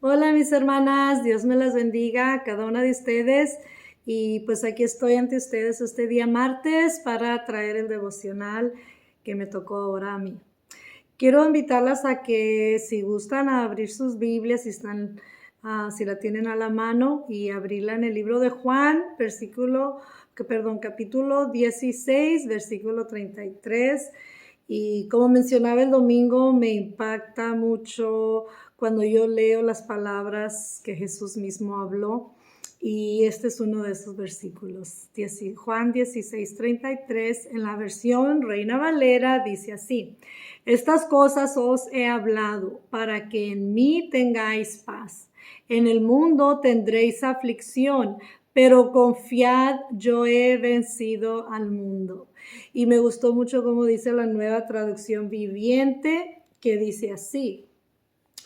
Hola mis hermanas, Dios me las bendiga a cada una de ustedes y pues aquí estoy ante ustedes este día martes para traer el devocional que me tocó ahora a mí. Quiero invitarlas a que si gustan a abrir sus Biblias, si la tienen a la mano y abrirla en el libro de Juan, capítulo 16, versículo 33. Y como mencionaba el domingo, me impacta mucho cuando yo leo las palabras que Jesús mismo habló. Y este es uno de esos versículos. Juan 16, 33, en la versión Reina Valera, dice así: estas cosas os he hablado para que en mí tengáis paz. En el mundo tendréis aflicción, pero confiad, yo he vencido al mundo. Y me gustó mucho como dice la Nueva Traducción Viviente, que dice así: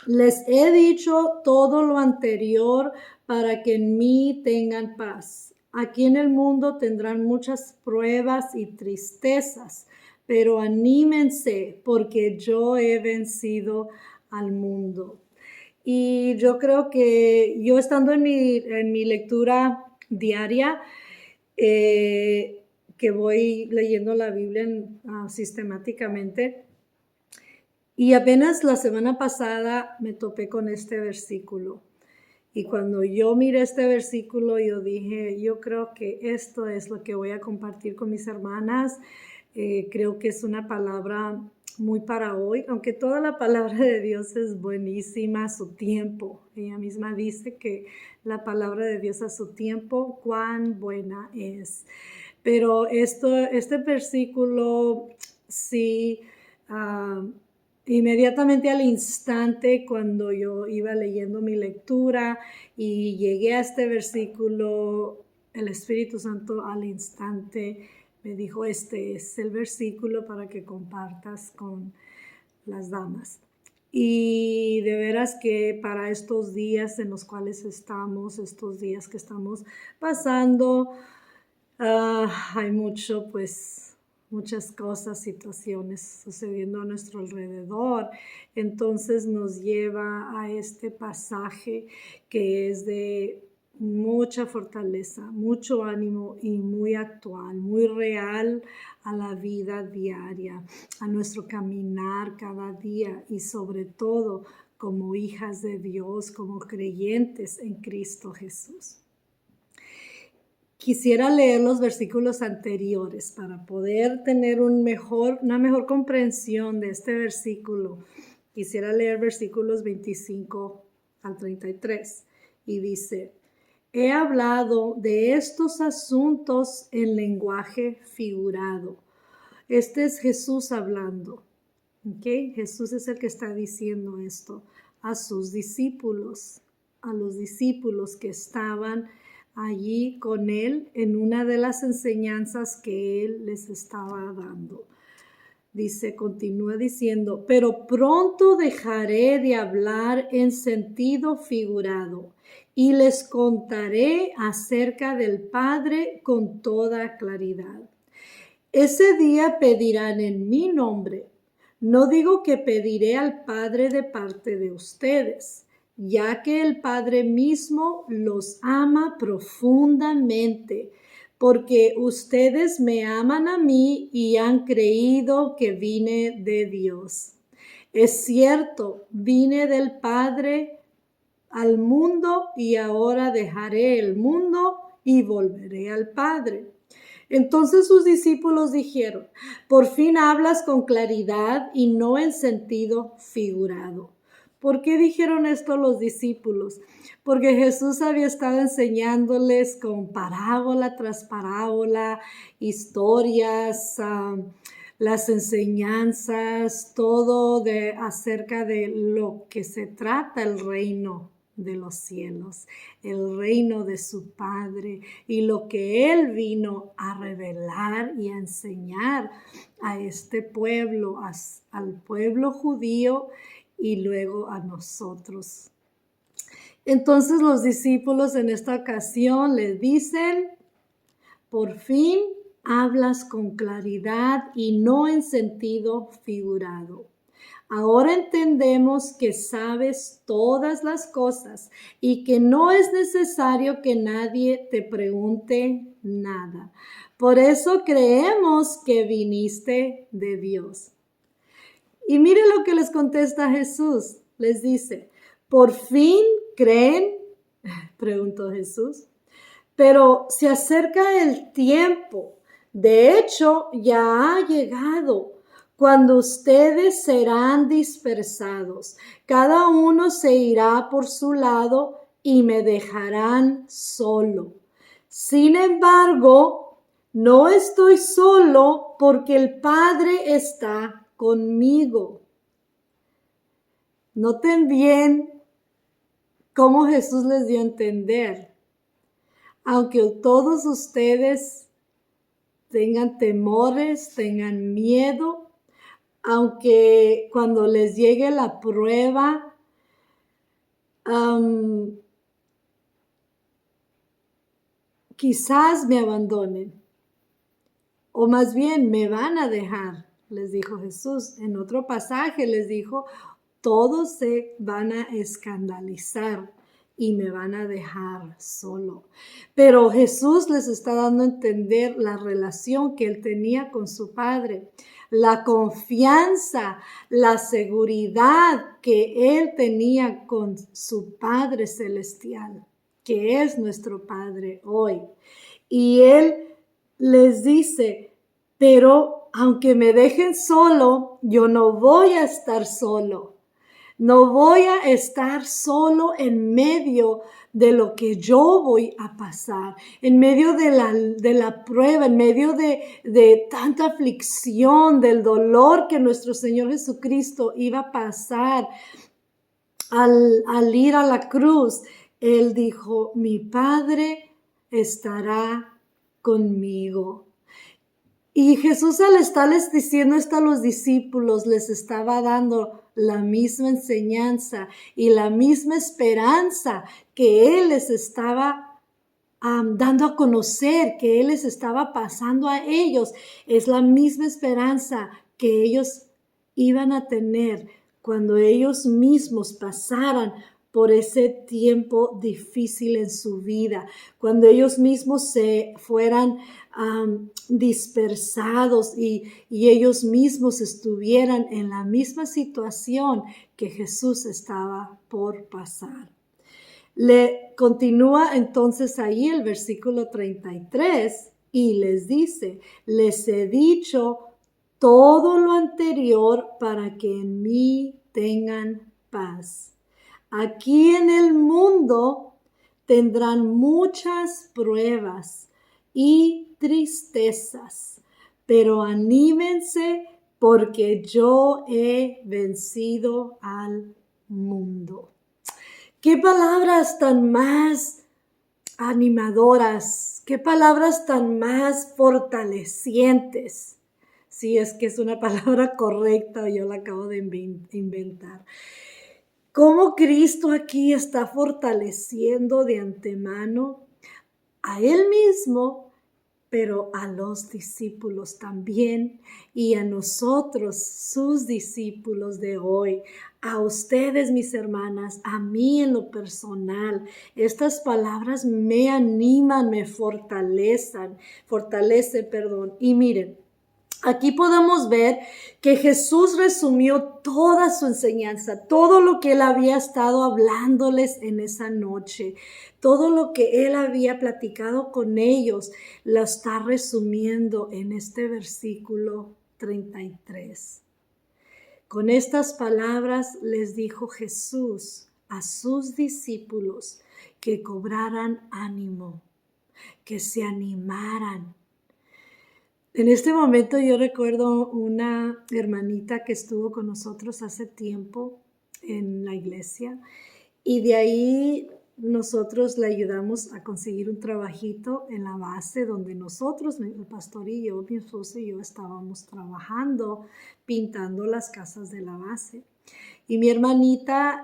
les he dicho todo lo anterior para que en mí tengan paz. Aquí en el mundo tendrán muchas pruebas y tristezas, pero anímense porque yo he vencido al mundo. Y yo creo que yo estando en mi lectura diaria, que voy leyendo la Biblia sistemáticamente, y apenas la semana pasada me topé con este versículo. Y cuando yo miré este versículo, yo dije, yo creo que esto es lo que voy a compartir con mis hermanas. Creo que es una palabra muy para hoy, aunque toda la palabra de Dios es buenísima a su tiempo. Ella misma dice que la palabra de Dios a su tiempo, cuán buena es. Pero este versículo sí... inmediatamente al instante, cuando yo iba leyendo mi lectura y llegué a este versículo, el Espíritu Santo al instante me dijo, este es el versículo para que compartas con las damas. Y de veras que para estos días en los cuales estamos, estos días que estamos pasando, hay muchas cosas, situaciones sucediendo a nuestro alrededor. Entonces nos lleva a este pasaje que es de mucha fortaleza, mucho ánimo y muy actual, muy real a la vida diaria, a nuestro caminar cada día y sobre todo como hijas de Dios, como creyentes en Cristo Jesús. Quisiera leer los versículos anteriores para poder tener una mejor comprensión de este versículo. Quisiera leer versículos 25 al 33 y dice: he hablado de estos asuntos en lenguaje figurado. Este es Jesús hablando. ¿Okay? Jesús es el que está diciendo esto a sus discípulos, a los discípulos que estaban allí con él en una de las enseñanzas que él les estaba dando. Dice, continúa diciendo, pero pronto dejaré de hablar en sentido figurado y les contaré acerca del Padre con toda claridad. Ese día pedirán en mi nombre. No digo que pediré al Padre de parte de ustedes, ya que el Padre mismo los ama profundamente, porque ustedes me aman a mí y han creído que vine de Dios. Es cierto, vine del Padre al mundo y ahora dejaré el mundo y volveré al Padre. Entonces sus discípulos dijeron, por fin hablas con claridad y no en sentido figurado. ¿Por qué dijeron esto los discípulos? Porque Jesús había estado enseñándoles con parábola tras parábola, historias, las enseñanzas, todo acerca de lo que se trata el reino de los cielos, el reino de su Padre y lo que Él vino a revelar y a enseñar a este pueblo, al pueblo judío y luego a nosotros. Entonces los discípulos en esta ocasión le dicen, por fin hablas con claridad y no en sentido figurado. Ahora entendemos que sabes todas las cosas y que no es necesario que nadie te pregunte nada. Por eso creemos que viniste de Dios. Y mire lo que les contesta Jesús. Les dice, ¿por fin creen? Preguntó Jesús. Pero se acerca el tiempo. De hecho, ya ha llegado cuando ustedes serán dispersados. Cada uno se irá por su lado y me dejarán solo. Sin embargo, no estoy solo porque el Padre está conmigo. Noten bien cómo Jesús les dio a entender. Aunque todos ustedes tengan temores, tengan miedo, aunque cuando les llegue la prueba, quizás me abandonen, o más bien me van a dejar, les dijo Jesús. En otro pasaje les dijo, todos se van a escandalizar y me van a dejar solo. Pero Jesús les está dando a entender la relación que él tenía con su Padre, la confianza, la seguridad que él tenía con su Padre Celestial, que es nuestro Padre hoy. Y él les dice, pero aunque me dejen solo, yo no voy a estar solo. No voy a estar solo en medio de lo que yo voy a pasar, en medio de la prueba, en medio de tanta aflicción, del dolor que nuestro Señor Jesucristo iba a pasar al ir a la cruz. Él dijo, mi Padre estará conmigo. Y Jesús, al estarles diciendo esto a los discípulos, les estaba dando la misma enseñanza y la misma esperanza que Él les estaba dando a conocer, que Él les estaba pasando a ellos. Es la misma esperanza que ellos iban a tener cuando ellos mismos pasaran por ese tiempo difícil en su vida, cuando ellos mismos se fueran dispersados y ellos mismos estuvieran en la misma situación que Jesús estaba por pasar. Le continúa entonces ahí el versículo 33 y les dice, les he dicho todo lo anterior para que en mí tengan paz. Aquí en el mundo tendrán muchas pruebas y tristezas, pero anímense porque yo he vencido al mundo. Qué palabras tan más animadoras, qué palabras tan más fortalecientes. Si es que es una palabra correcta, yo la acabo de inventar. Cómo Cristo aquí está fortaleciendo de antemano a Él mismo, pero a los discípulos también y a nosotros, sus discípulos de hoy, a ustedes, mis hermanas, a mí en lo personal. Estas palabras me animan, me fortalecen, y miren, aquí podemos ver que Jesús resumió toda su enseñanza, todo lo que Él había estado hablándoles en esa noche, todo lo que Él había platicado con ellos, lo está resumiendo en este versículo 33. Con estas palabras les dijo Jesús a sus discípulos que cobraran ánimo, que se animaran. En este momento yo recuerdo una hermanita que estuvo con nosotros hace tiempo en la iglesia y de ahí nosotros le ayudamos a conseguir un trabajito en la base donde nosotros, el pastor y yo, mi esposo y yo estábamos trabajando, pintando las casas de la base. Y mi hermanita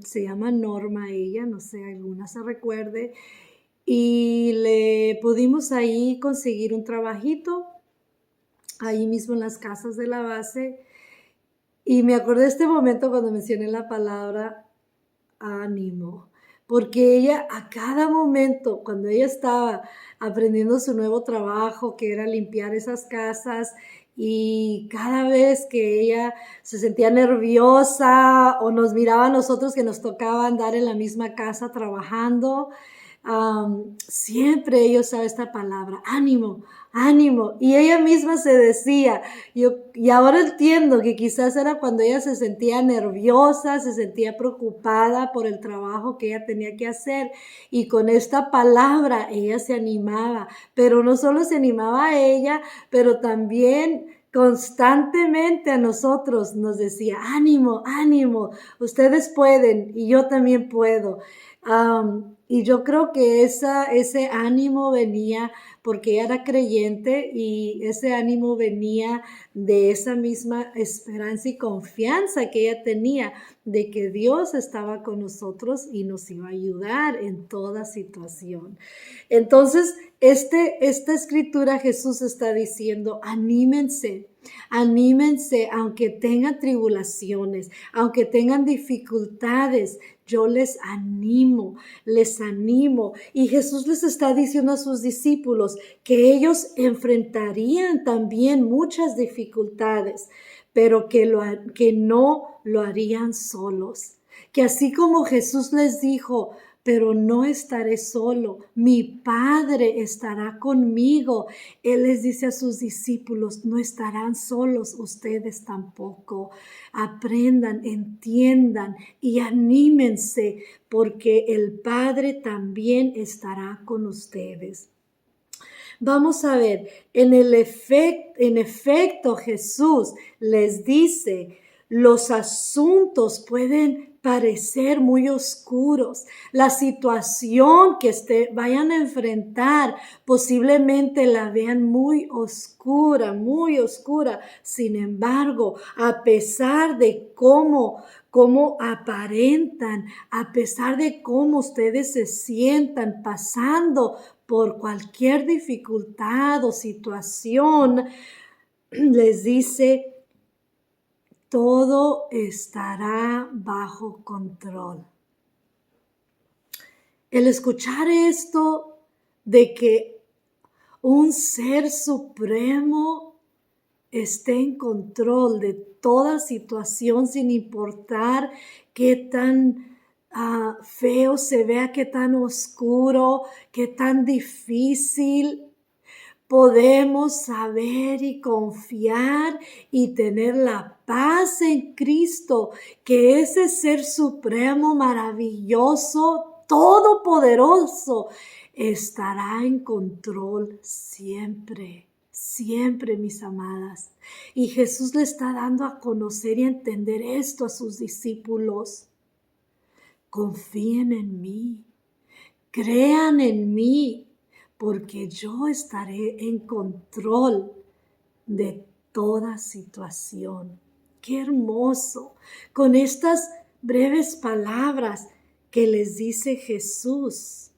se llama Norma, ella, no sé, alguna se recuerde, y le pudimos ahí conseguir un trabajito ahí mismo en las casas de la base Y me acordé de este momento cuando mencioné la palabra ánimo, porque ella a cada momento, cuando ella estaba aprendiendo su nuevo trabajo, que era limpiar esas casas, y cada vez que ella se sentía nerviosa o nos miraba a nosotros que nos tocaba andar en la misma casa trabajando, siempre ella usaba esta palabra, ánimo, ánimo. Y ella misma se decía, y ahora entiendo que quizás era cuando ella se sentía nerviosa, se sentía preocupada por el trabajo que ella tenía que hacer. Y con esta palabra ella se animaba, pero no solo se animaba a ella, pero también constantemente a nosotros nos decía, ánimo, ánimo, ustedes pueden y yo también puedo. Y yo creo que ese ánimo venía porque ella era creyente y ese ánimo venía de esa misma esperanza y confianza que ella tenía de que Dios estaba con nosotros y nos iba a ayudar en toda situación. Entonces, esta escritura Jesús está diciendo, anímense, anímense, aunque tengan tribulaciones, aunque tengan dificultades, yo les animo, les animo. Y Jesús les está diciendo a sus discípulos que ellos enfrentarían también muchas dificultades, pero que no lo harían solos. Que así como Jesús les dijo, pero no estaré solo, mi Padre estará conmigo. Él les dice a sus discípulos, no estarán solos ustedes tampoco. Aprendan, entiendan y anímense porque el Padre también estará con ustedes. Vamos a ver, en efecto Jesús les dice, los asuntos pueden parecer muy oscuros. La situación que vayan a enfrentar posiblemente la vean muy oscura, muy oscura. Sin embargo, a pesar de cómo aparentan, a pesar de cómo ustedes se sientan pasando por cualquier dificultad o situación, les dice, todo estará bajo control. El escuchar esto de que un ser supremo esté en control de toda situación sin importar qué tan feo se vea, qué tan oscuro, qué tan difícil, podemos saber y confiar y tener la paz en Cristo, que ese ser supremo, maravilloso, todopoderoso, estará en control siempre. Siempre, mis amadas. Y Jesús le está dando a conocer y a entender esto a sus discípulos. Confíen en mí, crean en mí, porque yo estaré en control de toda situación. Qué hermoso. Con estas breves palabras que les dice Jesús,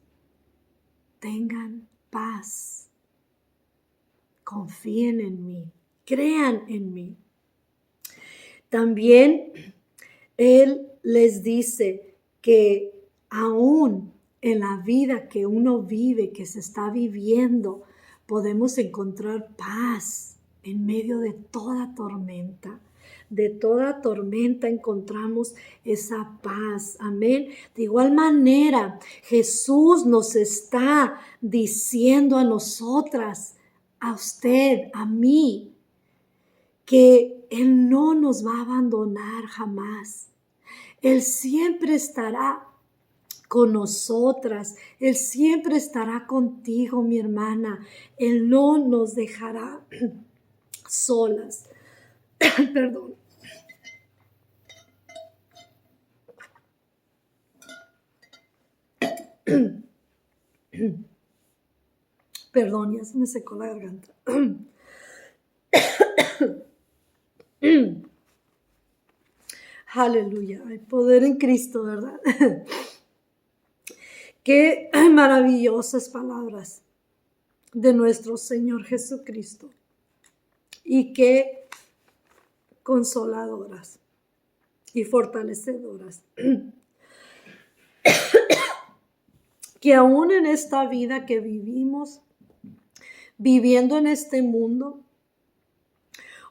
tengan paz. Confíen en mí, crean en mí. También Él les dice que aún en la vida que uno vive, que se está viviendo, podemos encontrar paz en medio de toda tormenta. De toda tormenta encontramos esa paz. Amén. De igual manera, Jesús nos está diciendo a nosotras, a usted, a mí, que Él no nos va a abandonar jamás. Él siempre estará con nosotras. Él siempre estará contigo, mi hermana. Él no nos dejará solas. Perdón. Perdón, ya se me secó la garganta. Aleluya, hay poder en Cristo, ¿verdad? Qué maravillosas palabras de nuestro Señor Jesucristo. Y qué consoladoras y fortalecedoras. Que aún en esta vida que vivimos, viviendo en este mundo,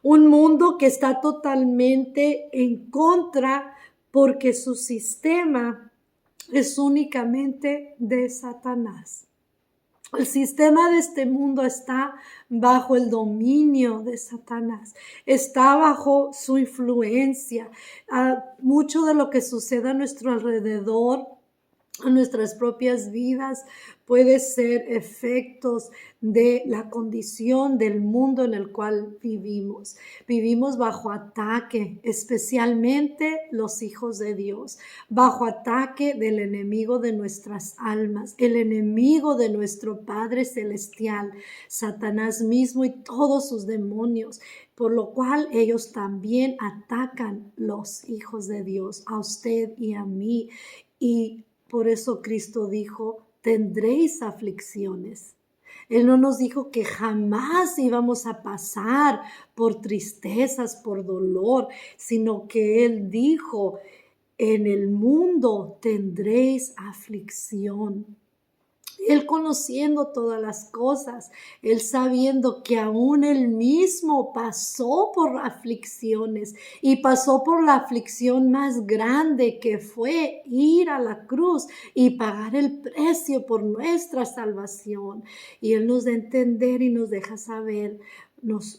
un mundo que está totalmente en contra porque su sistema es únicamente de Satanás. El sistema de este mundo está bajo el dominio de Satanás, está bajo su influencia. Mucho de lo que sucede a nuestro alrededor, a nuestras propias vidas, puede ser efectos de la condición del mundo en el cual vivimos. Vivimos bajo ataque, especialmente los hijos de Dios, bajo ataque del enemigo de nuestras almas, el enemigo de nuestro Padre Celestial, Satanás mismo y todos sus demonios, por lo cual ellos también atacan los hijos de Dios, a usted y a mí. Y por eso Cristo dijo, tendréis aflicciones. Él no nos dijo que jamás íbamos a pasar por tristezas, por dolor, sino que Él dijo, en el mundo tendréis aflicción. Él conociendo todas las cosas, Él sabiendo que aún Él mismo pasó por aflicciones y pasó por la aflicción más grande que fue ir a la cruz y pagar el precio por nuestra salvación. Y Él nos da a entender y nos deja saber,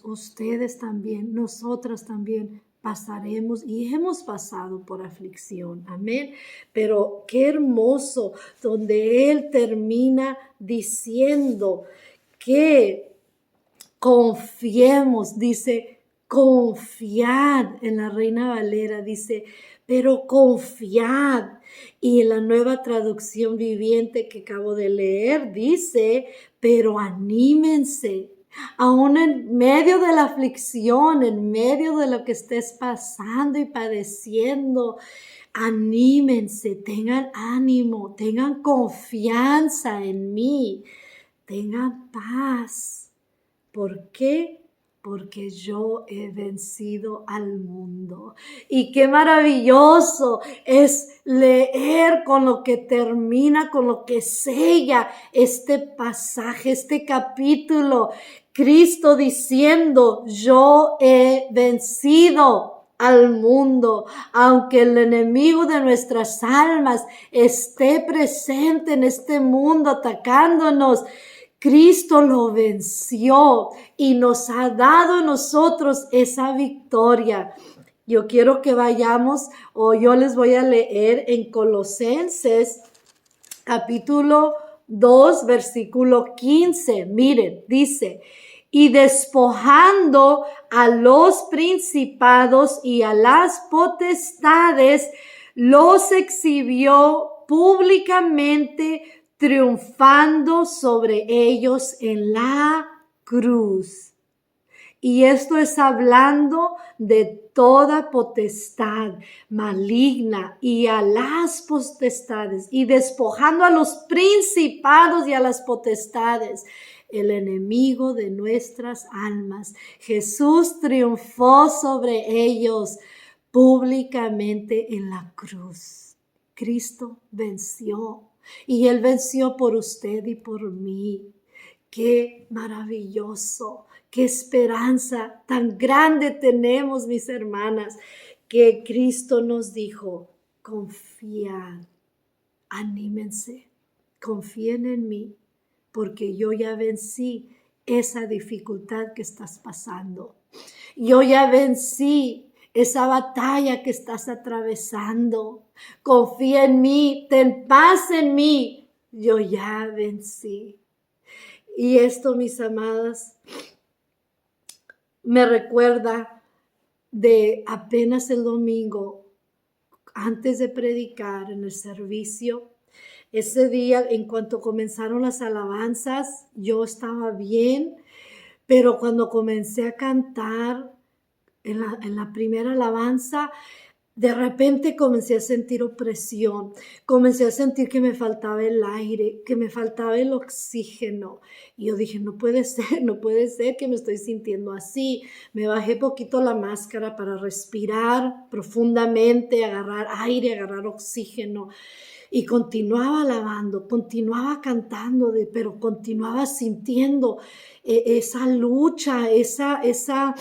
ustedes también, nosotras también, pasaremos y hemos pasado por aflicción. Amén. Pero qué hermoso donde Él termina diciendo que confiemos, dice, confiad. En la Reina Valera dice, pero confiad. Y en la Nueva Traducción Viviente que acabo de leer dice, pero anímense. Aún en medio de la aflicción, en medio de lo que estés pasando y padeciendo, anímense, tengan ánimo, tengan confianza en mí, tengan paz. ¿Por qué? Porque yo he vencido al mundo. Y qué maravilloso es leer con lo que termina, con lo que sella este pasaje, este capítulo. Cristo diciendo, yo he vencido al mundo, aunque el enemigo de nuestras almas esté presente en este mundo atacándonos. Cristo lo venció y nos ha dado a nosotros esa victoria. Yo quiero que vayamos, o yo les voy a leer en Colosenses capítulo 2, versículo 15. Miren, dice, y despojando a los principados y a las potestades, los exhibió públicamente, triunfando sobre ellos en la cruz. Y esto es hablando de toda potestad maligna y a las potestades, y despojando a los principados y a las potestades, el enemigo de nuestras almas. Jesús triunfó sobre ellos públicamente en la cruz. Cristo venció. Y Él venció por usted y por mí. ¡Qué maravilloso! ¡Qué esperanza tan grande tenemos, mis hermanas! Que Cristo nos dijo, confiad, anímense, confíen en mí, porque yo ya vencí esa dificultad que estás pasando. Yo ya vencí esa batalla que estás atravesando. Confía en mí, ten paz en mí. Yo ya vencí. Y esto, mis amadas, me recuerda de apenas el domingo, antes de predicar en el servicio. Ese día, en cuanto comenzaron las alabanzas, yo estaba bien, pero cuando comencé a cantar en la primera alabanza, de repente comencé a sentir opresión, comencé a sentir que me faltaba el aire, que me faltaba el oxígeno. Y yo dije, no puede ser que me estoy sintiendo así. Me bajé poquito la máscara para respirar profundamente, agarrar aire, agarrar oxígeno. Y continuaba alabando, continuaba cantando, pero continuaba sintiendo esa lucha, esa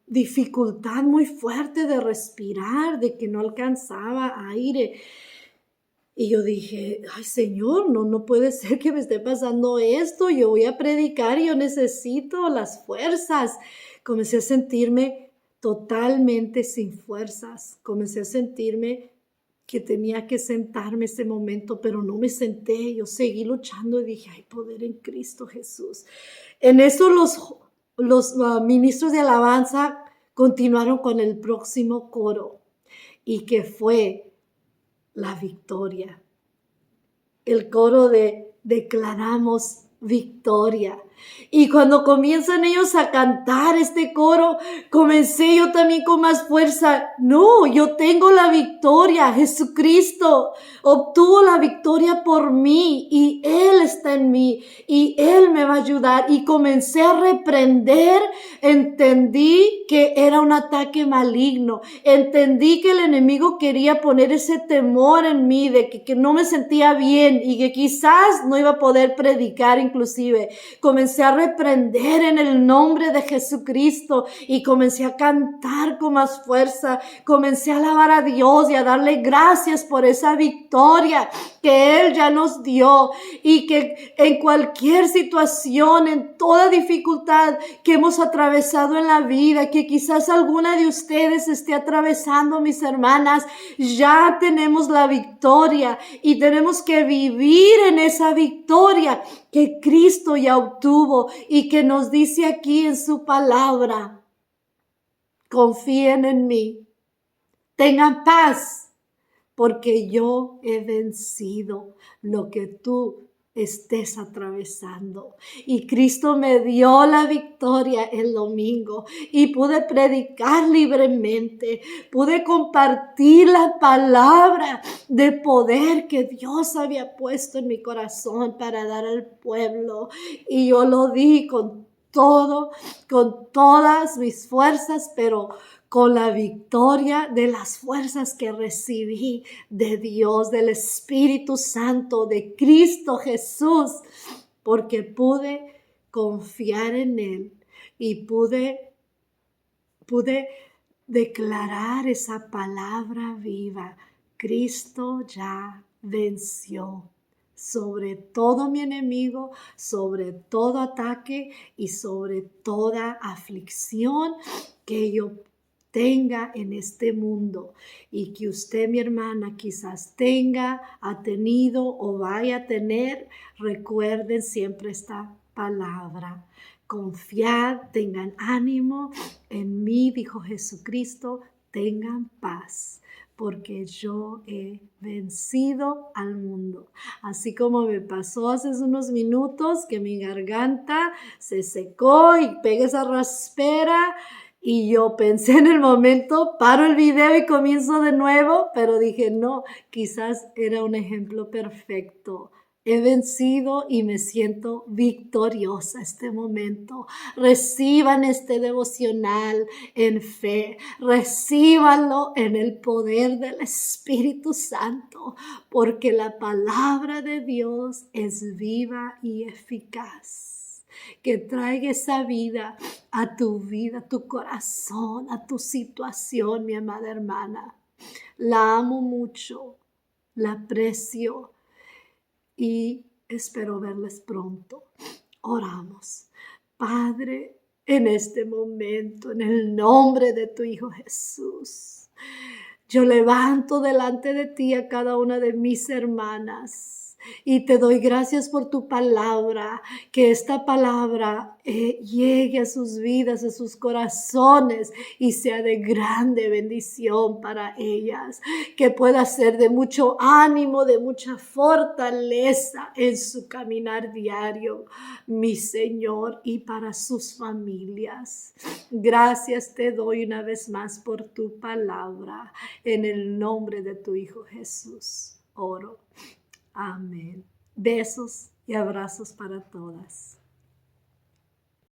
dificultad muy fuerte de respirar, de que no alcanzaba aire. Y yo dije, ay Señor, no puede ser que me esté pasando esto, yo voy a predicar y yo necesito las fuerzas. Comencé a sentirme totalmente sin fuerzas, comencé a sentirme que tenía que sentarme ese momento, pero no me senté, yo seguí luchando y dije, hay poder en Cristo Jesús. En eso los ministros de alabanza continuaron con el próximo coro y que fue la victoria. El coro de declaramos victoria. Y cuando comienzan ellos a cantar este coro, comencé yo también con más fuerza. No, yo tengo la victoria. Jesucristo obtuvo la victoria por mí y Él está en mí y Él me va a ayudar. Y comencé a reprender. Entendí que era un ataque maligno. Entendí que el enemigo quería poner ese temor en mí de que no me sentía bien y que quizás no iba a poder predicar inclusive. Comencé a reprender en el nombre de Jesucristo y comencé a cantar con más fuerza. Comencé a alabar a Dios y a darle gracias por esa victoria que Él ya nos dio y que en cualquier situación, en toda dificultad que hemos atravesado en la vida, que quizás alguna de ustedes esté atravesando, mis hermanas, ya tenemos la victoria y tenemos que vivir en esa victoria que Cristo ya obtuvo y que nos dice aquí en su palabra. Confíen en mí, tengan paz, porque yo he vencido lo que tú estés atravesando. Y Cristo me dio la victoria el domingo y pude predicar libremente, pude compartir la palabra de poder que Dios había puesto en mi corazón para dar al pueblo. Y yo lo di con todas mis fuerzas, pero con la victoria de las fuerzas que recibí de Dios, del Espíritu Santo, de Cristo Jesús, porque pude confiar en Él y pude declarar esa palabra viva. Cristo ya venció sobre todo mi enemigo, sobre todo ataque y sobre toda aflicción que yo tenga en este mundo y que usted, mi hermana, quizás ha tenido o vaya a tener. Recuerden siempre esta palabra. Confiad, tengan ánimo en mí, dijo Jesucristo, tengan paz, porque yo he vencido al mundo. Así como me pasó hace unos minutos que mi garganta se secó y pegué esa raspera. Y yo pensé en el momento, paro el video y comienzo de nuevo, pero dije, no, quizás era un ejemplo perfecto. He vencido y me siento victoriosa este momento. Reciban este devocional en fe. Recíbanlo en el poder del Espíritu Santo, porque la palabra de Dios es viva y eficaz. Que traiga esa vida, a tu corazón, a tu situación, mi amada hermana. La amo mucho, la aprecio y espero verles pronto. Oramos. Padre, en este momento, en el nombre de tu Hijo Jesús, yo levanto delante de ti a cada una de mis hermanas Y te doy gracias por tu palabra, que esta palabra llegue a sus vidas, a sus corazones y sea de grande bendición para ellas, que pueda ser de mucho ánimo, de mucha fortaleza en su caminar diario, mi Señor, y para sus familias. Gracias te doy una vez más por tu palabra, en el nombre de tu Hijo Jesús. Oro. Amén. Besos y abrazos para todas.